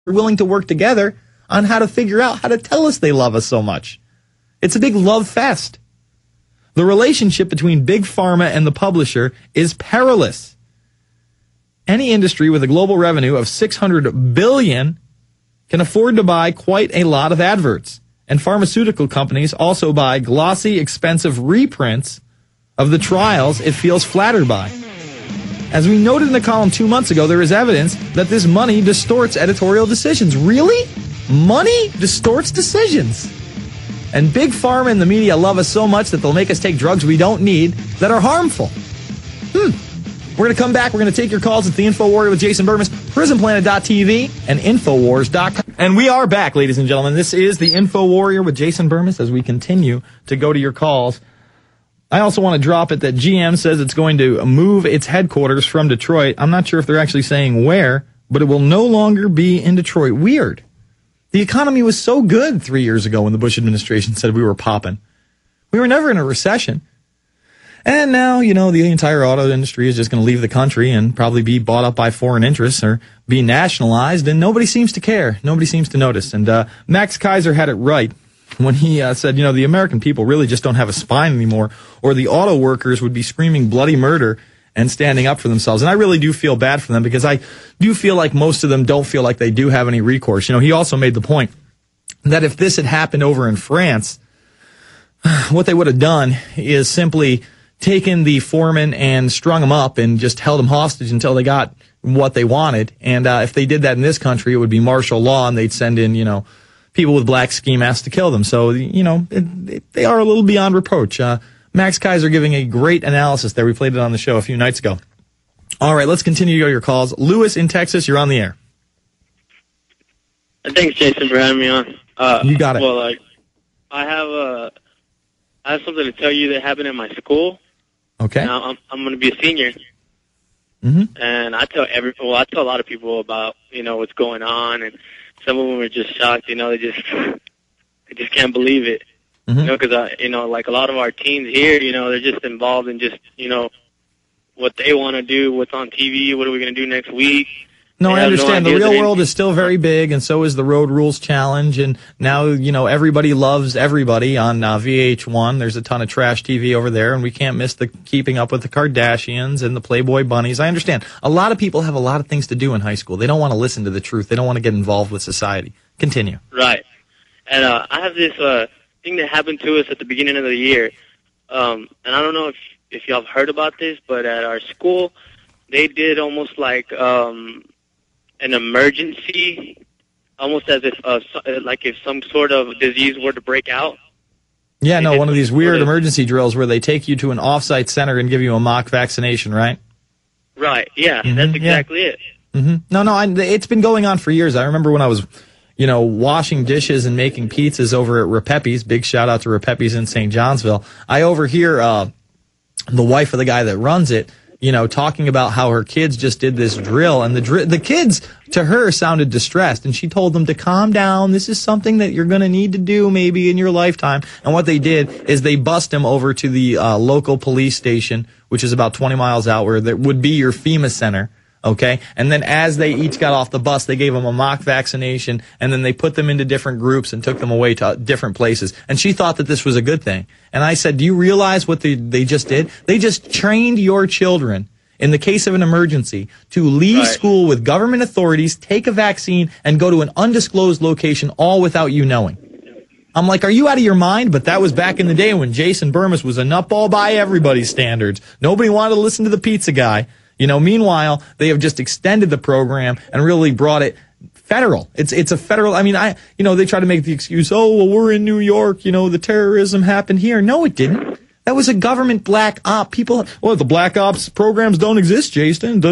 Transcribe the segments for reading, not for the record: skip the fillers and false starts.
are willing to work together on how to figure out how to tell us they love us so much. It's a big love fest. The relationship between Big Pharma and the publisher is perilous. Any industry with a global revenue of $600 billion can afford to buy quite a lot of adverts. And pharmaceutical companies also buy glossy, expensive reprints of the trials it feels flattered by. As we noted in the column 2 months ago, there is evidence that this money distorts editorial decisions. Really? Money distorts decisions. And Big Pharma and the media love us so much that they'll make us take drugs we don't need that are harmful. We're going to come back. We're going to take your calls at the Infowarrior with Jason Bermas, PrisonPlanet.tv, and Infowars.com. And we are back, ladies and gentlemen. This is the Infowarrior with Jason Bermas as we continue to go to your calls. I also want to drop it that GM says it's going to move its headquarters from Detroit. I'm not sure if they're actually saying where, but it will no longer be in Detroit. Weird. The economy was so good 3 years ago when the Bush administration said we were popping. We were never in a recession. And now, the entire auto industry is just going to leave the country and probably be bought up by foreign interests or be nationalized, and nobody seems to care. Nobody seems to notice. And Max Kaiser had it right when he said, the American people really just don't have a spine anymore, or the auto workers would be screaming bloody murder and standing up for themselves. And I really do feel bad for them because I do feel like most of them don't feel like they do have any recourse. He also made the point that if this had happened over in France, what they would have done is simply taken the foreman and strung them up and just held them hostage until they got what they wanted. And if they did that in this country, it would be martial law, and they'd send in, people with black ski masks to kill them. So, they are a little beyond reproach. Max Kaiser giving a great analysis there. We played it on the show a few nights ago. All right, let's continue to go to your calls. Lewis in Texas, you're on the air. Thanks, Jason, for having me on. You got it. Well, I have something to tell you that happened at my school. Okay. Now, I'm going to be a senior. Mm-hmm. And I tell a lot of people about, what's going on, and some of them are just shocked, they just can't believe it. Mm-hmm. Because, like a lot of our teens here, they're just involved in just, what they want to do, what's on TV, what are we going to do next week. No, I understand. The real world is still very big, and so is the Road Rules Challenge. And now, everybody loves everybody on VH1. There's a ton of trash TV over there, and we can't miss the Keeping Up with the Kardashians and the Playboy Bunnies. I understand. A lot of people have a lot of things to do in high school. They don't want to listen to the truth. They don't want to get involved with society. Continue. Right. And I have this thing that happened to us at the beginning of the year. And I don't know if y'all have heard about this, but at our school, they did almost like an emergency, almost as if if some sort of disease were to break out. Yeah, no, one of these weird emergency drills where they take you to an off-site center and give you a mock vaccination, right? Right, yeah, that's exactly it. Mm-hmm. No, it's been going on for years. I remember when I was, washing dishes and making pizzas over at Repepe's. Big shout out to Repepe's in St. Johnsville. I overhear the wife of the guy that runs it, talking about how her kids just did this drill, and the kids, to her, sounded distressed, and she told them to calm down. This is something that you're going to need to do maybe in your lifetime. And what they did is they bussed him over to the local police station, which is about 20 miles out, where there would be your FEMA center. Okay, and then as they each got off the bus, they gave them a mock vaccination, and then they put them into different groups and took them away to different places. And she thought that this was a good thing. And I said, do you realize what they just did? They just trained your children, in the case of an emergency, to leave school with government authorities, take a vaccine, and go to an undisclosed location, all without you knowing. I'm like, are you out of your mind? But that was back in the day when Jason Bermas was a nutball by everybody's standards. Nobody wanted to listen to the pizza guy. Meanwhile, they have just extended the program and really brought it federal. It's a federal, they try to make the excuse, we're in New York, the terrorism happened here. No, it didn't. That was a government black op. The black ops programs don't exist, Jason.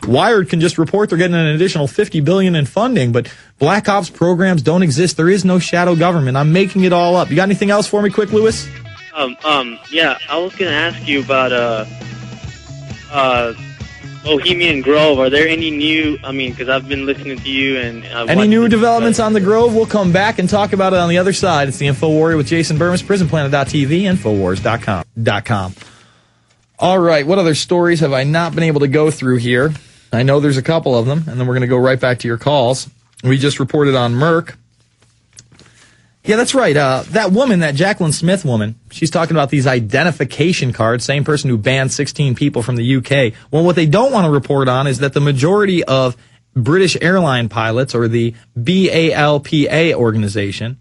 Wired can just report they're getting an additional $50 billion in funding, but black ops programs don't exist. There is no shadow government. I'm making it all up. You got anything else for me quick, Lewis? Yeah, I was going to ask you about, Bohemian Grove, are there any new, because I've been listening to you and... Any new developments on the Grove? We'll come back and talk about it on the other side. It's the Infowarrior with Jason Bermas, PrisonPlanet.tv, Infowars.com. All right, what other stories have I not been able to go through here? I know there's a couple of them, and then we're going to go right back to your calls. We just reported on Merck. Yeah, that's right. That woman, that Jacqueline Smith woman, she's talking about these identification cards, same person who banned 16 people from the UK. Well, what they don't want to report on is that the majority of British airline pilots, or the BALPA organization,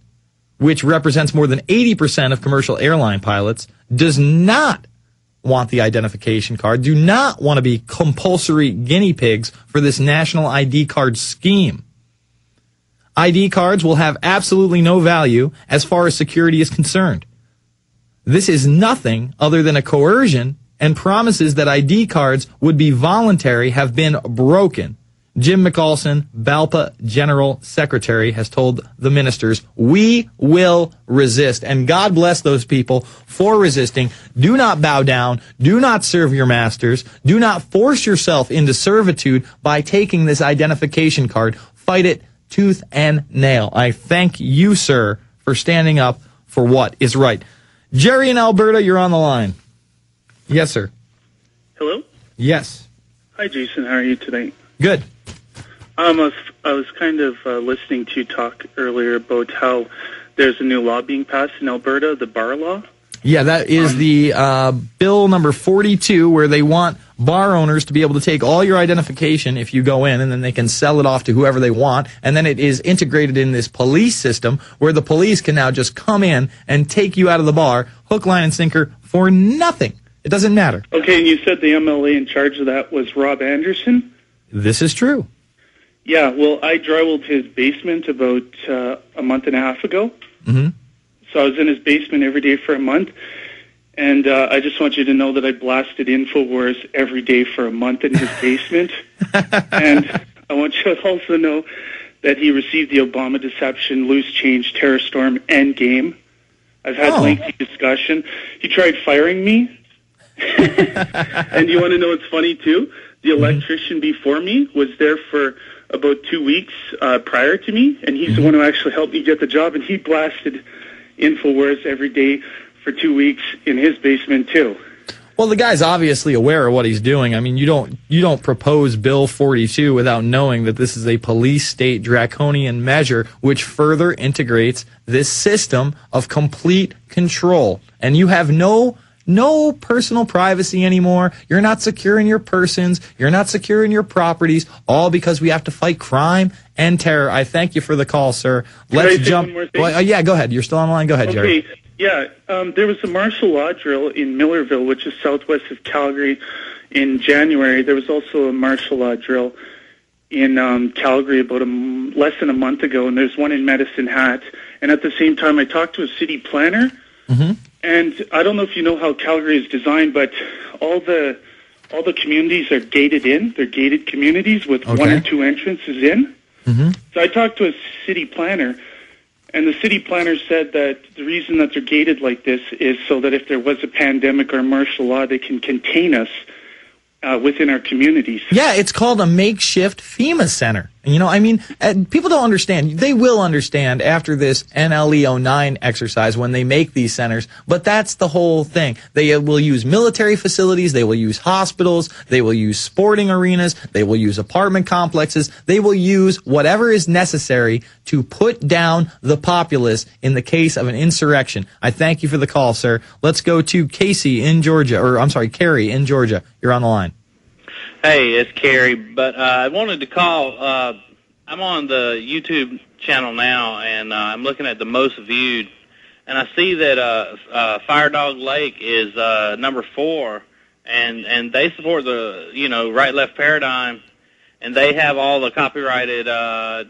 which represents more than 80% of commercial airline pilots, does not want the identification card, do not want to be compulsory guinea pigs for this national ID card scheme. ID cards will have absolutely no value as far as security is concerned. This is nothing other than a coercion, and promises that ID cards would be voluntary have been broken. Jim McAlson, BALPA General Secretary, has told the ministers, we will resist. And God bless those people for resisting. Do not bow down. Do not serve your masters. Do not force yourself into servitude by taking this identification card. Fight it tooth and nail. I thank you, sir, for standing up for what is right. Jerry in Alberta, you're on the line. Yes, sir. Hello? Yes. Hi, Jason. How are you today? Good. I was kind of listening to you talk earlier about how there's a new law being passed in Alberta, the bar law. Yeah, that is the bill number 42, where they want bar owners to be able to take all your identification if you go in, and then they can sell it off to whoever they want. And then it is integrated in this police system where the police can now just come in and take you out of the bar, hook, line, and sinker, for nothing. It doesn't matter. Okay, and you said the MLA in charge of that was Rob Anderson? This is true. Yeah, well, I drywalled his basement about a month and a half ago. Mm-hmm. So I was in his basement every day for a month. And I just want you to know that I blasted Infowars every day for a month in his basement. And I want you to also know that he received the Obama deception, loose change, terror storm, endgame. I've had lengthy discussion. He tried firing me. And you want to know what's funny, too? The electrician before me was there for about 2 weeks prior to me, and he's the one who actually helped me get the job, and he blasted Infowars every day for 2 weeks in his basement, too. Well, the guy's obviously aware of what he's doing. I mean, you don't propose Bill 42 without knowing that this is a police state draconian measure which further integrates this system of complete control. And you have no personal privacy anymore. You're not secure in your persons. You're not secure in your properties, all because we have to fight crime and terror. I thank you for the call, sir. Let's jump. One more thing? Well, yeah, go ahead. You're still on the line. Go ahead, Jerry. Okay. Yeah, there was a martial law drill in Millerville, which is southwest of Calgary, in January. There was also a martial law drill in Calgary about less than a month ago, and there's one in Medicine Hat. And at the same time, I talked to a city planner, and I don't know if you know how Calgary is designed, but all the communities are gated in. They're gated communities with one or two entrances in. So I talked to a city planner, and the city planner said that the reason that they're gated like this is so that if there was a pandemic or martial law, they can contain us within our communities. Yeah, it's called a makeshift FEMA center. You know, I mean, people don't understand. They will understand after this NLE09 exercise when they make these centers, but that's the whole thing. They will use military facilities, they will use hospitals, they will use sporting arenas, they will use apartment complexes, they will use whatever is necessary to put down the populace in the case of an insurrection. I thank you for the call, sir. Let's go to Casey in Georgia, or I'm sorry, Carrie in Georgia. You're on the line. Hey, it's Carrie, but I wanted to call. I'm on the YouTube channel now, and I'm looking at the most viewed, and I see that Fire Dog Lake is number 4, and they support the right-left paradigm, and they have all the copyrighted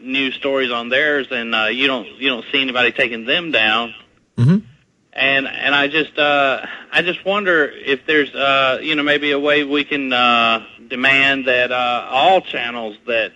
news stories on theirs, and you don't see anybody taking them down. And I just wonder if there's maybe a way we can demand that all channels that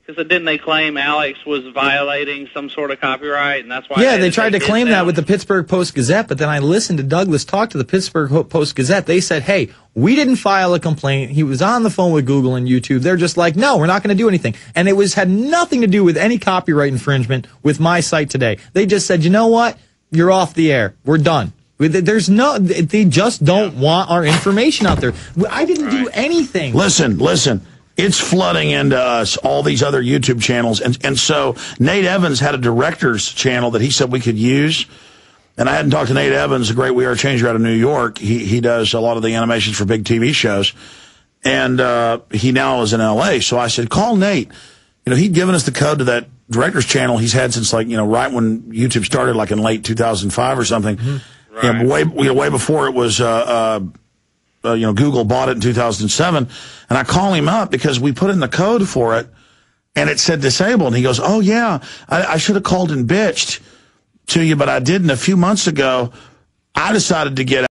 because didn't they claim Alex was violating some sort of copyright, and that's why they tried to claim that with the Pittsburgh Post-Gazette, but then I listened to Douglas talk to the Pittsburgh Post-Gazette. They said, hey, we didn't file a complaint. He was on the phone with Google and YouTube. They're just like, no, we're not going to do anything. And it had nothing to do with any copyright infringement with my site today. They just said, you know what? You're off the air. We're done. They just don't want our information out there. I didn't do anything. Listen. it's flooding into us, all these other YouTube channels. And so Nate Evans had a director's channel that he said we could use. And I hadn't talked to Nate Evans, a great We Are Changer out of New York. He does a lot of the animations for big TV shows. And he now is in L.A. So I said, call Nate. You know, he'd given us the code to that director's channel he's had since, like, you know, right when YouTube started, like in late 2005 or something. Mm-hmm. Right. Way before it was, Google bought it in 2007. And I call him up because we put in the code for it, and it said disabled. And he goes, oh, yeah, I should have called and bitched to you, but I didn't. A few months ago, I decided to get